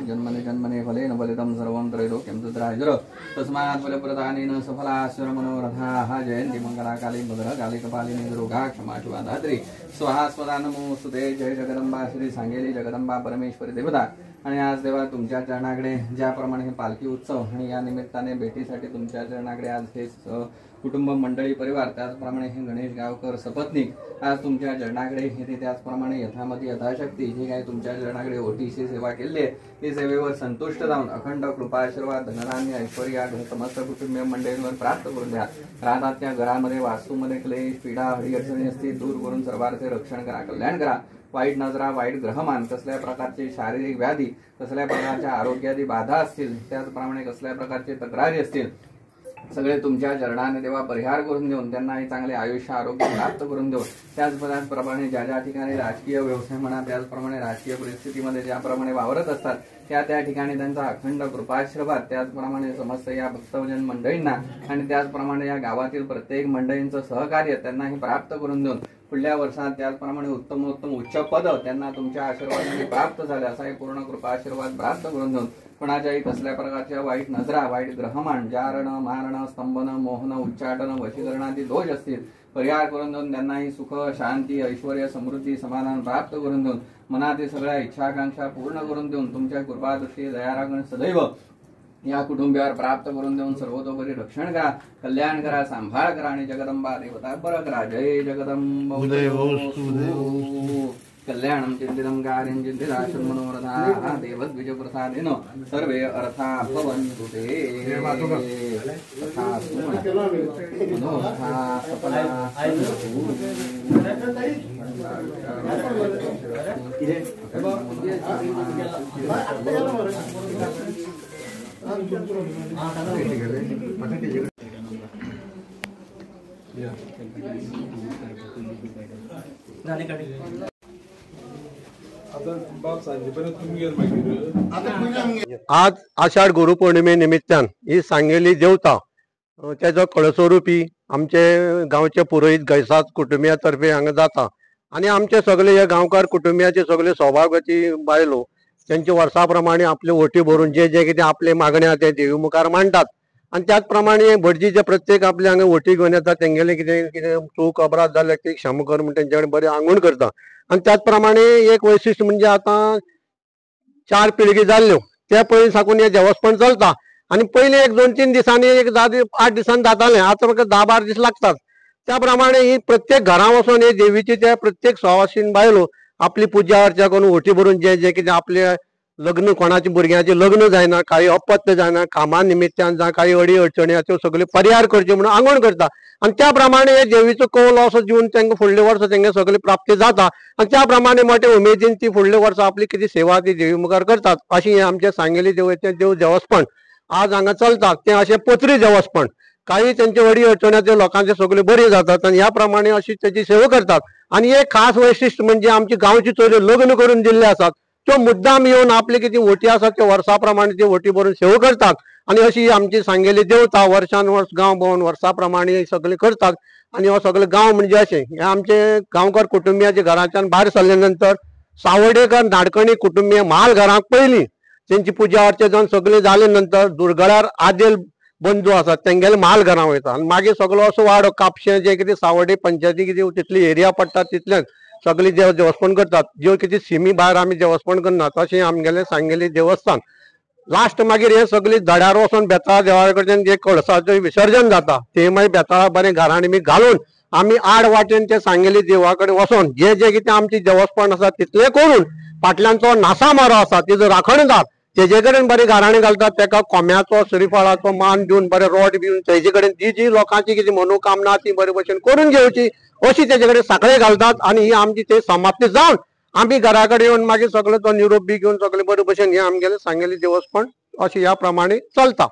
जन्मने जन्मने फलेन फलितं सर्वं त्रैलोक्यं तत्राजर तस्मात् फलप्रदानेन सफलाश्वर मनोरथाः जयन्ति मंगलाकाली भद्रकाली कपालिनी दुर्गा क्षमा शिवा धात्री स्वाहा स्वदा नमोस्तुते जय जगदंबा श्री सांगेली जगदंबा परमेश्वरी देवता। आणि आज देवा तुमच्या चरणाकडे ज्याप्रमाणे हे पालखी उत्सव आणि या निमित्ताने भेटीसाठी तुमच्या चरणाकडे आज हे कुटुंब मंडळी परिवार त्याचप्रमाणे हे गणेश गावकर सपत्नीक आज तुमच्या चरणाकडे येते त्याचप्रमाणे यथामती यथाशक्ती जी काही तुमच्या चरणाकडे ओटीची सेवा केली आहे ती सेवेवर संतुष्ट जाऊन अखंड कृपा आशीर्वाद धनधान्य ऐश्वर्या समस्त कुटुंबीय मंडळींवर प्राप्त करून द्या। राहतात त्या घरामध्ये वास्तूमध्ये क्लेश पीडा अडीअडचणी असतील दूर करून सर्वांचे रक्षण करा कल्याण करा। वाईट नजरा वाईट ग्रहमान कसल्या प्रकारचे शारीरिक व्याधी कसल्या प्रकारच्या आरोग्यादी बाधा असतील त्याचप्रमाणे कसल्या प्रकारचे तक्रारी असतील सगळे तुमच्या चरणाने देवा परिहार करून देऊन त्यांनाही चांगले आयुष्य आरोग्य प्राप्त करून देऊन त्याचप्रमाणे ज्या ज्या ठिकाणी राजकीय व्यवसाय म्हणा त्याचप्रमाणे राजकीय परिस्थितीमध्ये ज्याप्रमाणे वावरत असतात त्या ठिकाणी त्यांचा अखंड कृपाशीर्वाद त्याचप्रमाणे समस्त या भक्तजन मंडळींना आणि त्याचप्रमाणे या गावातील प्रत्येक मंडळींचं सहकार्य त्यांनाही प्राप्त करून देऊन पुढल्या वर्षात त्याचप्रमाणे उत्तमोत्तम उच्च पद त्यांना तुमच्या आशीर्वादाने प्राप्त झाले असाही पूर्ण कृपा आशीर्वाद प्राप्त करून देऊन कोणाच्याही कसल्या प्रकारच्या वाईट नजरा वाईट ग्रहमान जारण मारण स्तंभन मोहन उच्चाटन वशीकरणादी दोष असतील परिहार करून देऊन त्यांनाही सुख शांती ऐश्वर्य समृद्धी समाधान प्राप्त करून देऊन मनातील सगळ्या इच्छाकांक्षा पूर्ण करून देऊन तुमच्या कृपादृष्टी दयारागण सदैव या कुटुंबियावर प्राप्त करून देऊन सर्वतोपरी रक्षण करा कल्याण करा सांभाळ करा आणि जगदंबा देवता बर करा। जय जगदंब कल्याणं चिंतितं कार्यं चिंतिताशं मनोरथाः देवद्विजप्रसादेन सर्वे अर्था भवन्तु ते तथास्तु मनोरथा सफला आज आषाढ गुरुपौर्णिमे निमित्तान ही सांगेली देवता त्याचो कळसोरूपी आमचे गावचे पुरोहित गैसाद कुटुंबियातर्फे हांगा जाता आणि आमचे सगळे हे गांवकार कुटुंबियाचे सगळे सौभाग्याची बायलो त्यांचे वर्सा प्रमाणे आपले ओटी भरून जे जे कितें आपले मागण्या ते देवी मुखार मांडतात आणि त्याच प्रमाणे भटजीचे प्रत्येक आपले हांगा ओटी घेवन येतात तेंगेले कितें कितें चूक अपराध जाले ते क्षम कर म्हणून तेंचे कडेन बरें आंगवण करता आणि त्याच प्रमाणे एक वैशिश्ट म्हणजे आता 4 पिळगी जाल्ल्यो त्या पयलीं साकून हे देवस्थान चलता आणि पयलीं एक 2-3 दिसांनी एक 8 दिसांनी जाताले आता म्हाका 10-12 दीस लागतात। त्या प्रमाणे ही प्रत्येक घरां वचून हे देवीची त्या प्रत्येक सवाशीन बायलो आपली पुजा अर्चा करून ओटी भरून जे जे कितें आपले लग्न कोणाच्या भुरग्याचे लग्न जायना काही अपत्य जायना कामा निमित्तान जावं काही अडी अडचणी त्यो सगळे परिहार करचे म्हणून आंगवण करता आणि त्या प्रमाणे हे देवीचो कौल असो दिवन तांकां फुडले वर्स तांकां सगळे प्राप्ती जाता आणि त्या प्रमाणे मोठे उमेदीन ती फुडले वर्स आपली कितें सेवा ती देवी मुखार करतात अशी आमचे सांगेली देवळाचे देव देवस्थान आज हांगा चलता तें अशें पत्री देवस्थान काही त्यांचे अडी अडचण्याचे लोकांचे सगळे बरे जातात आणि ह्या प्रमाणे अशी त्याची सेवा करतात आणि एक खास वैशिष्ट्य म्हणजे आमची गांवची चोरी लग्न करून दिल्ले आसात त्यो मुद्दाम येवन आपले कितें वोटी आसा त्यो वर्सा प्रमाणे ती वोटी भरून सेवा करतात आणि अशी आमची सांगेली देवता वर्सान वर्स गांव भोंवन वर्सा प्रमाणे सगळे करतात आणि हो सगळे गांव म्हणजे अशें हे आमचे गांवकार कुटुंबियाचे घराच्यान भायर सरले नंतर सावडेकर नाडकर्णी कुटुंबीय महाल घराक पयलीं तेंची पुजा अर्चा जावन सगळे जाले नंतर दुर्गळ्यार आदेल बंधू आसात तेंगेले महाल घरां वयता आनी मागीर सगळो असो वाडो कापशें जे कितें सावड्डे पंचायती कितें तितली एरिया पडटा तितल्यान सगळी देवस्थान करतात ज्यो कितें सिमी भायर आमी देवस्थान करनात तशें आमगेलें सांगेली देवस्थान लास्ट मागीर हे सगळी धड्यार वचोन बेताळा देवळा कडच्यान जे कळसाचें विसर्जन जाता ते मागीर बेताळा बरें घरांनी बी घालून आमी आड वाटेन ते सांगेली देवळा कडेन वचोन जे जे कितें आमची देवस्थान आसा तितलें करून फाटल्यान तो नासा मारो आसा तेजो राखणदार तेजे कडेन बरी घराणी घालतात तेका कोंब्याचो श्रीफळाचो मान दिवन बरें रोड दिवन तेजे कडेन जी लोकांची कितें मनोकामना ती बरे भशेन करून घेवची अशी तेजे कडेन साखळे घालतात आनी ही आमची ते समाप्ती जावन आमी घरा कडेन येवन मागीर सगळो तो निरोप बी घेवन सगळे बरे भशेन हे आमगेले सांगेली देवस्थान अशें ह्या प्रमाणे चलता.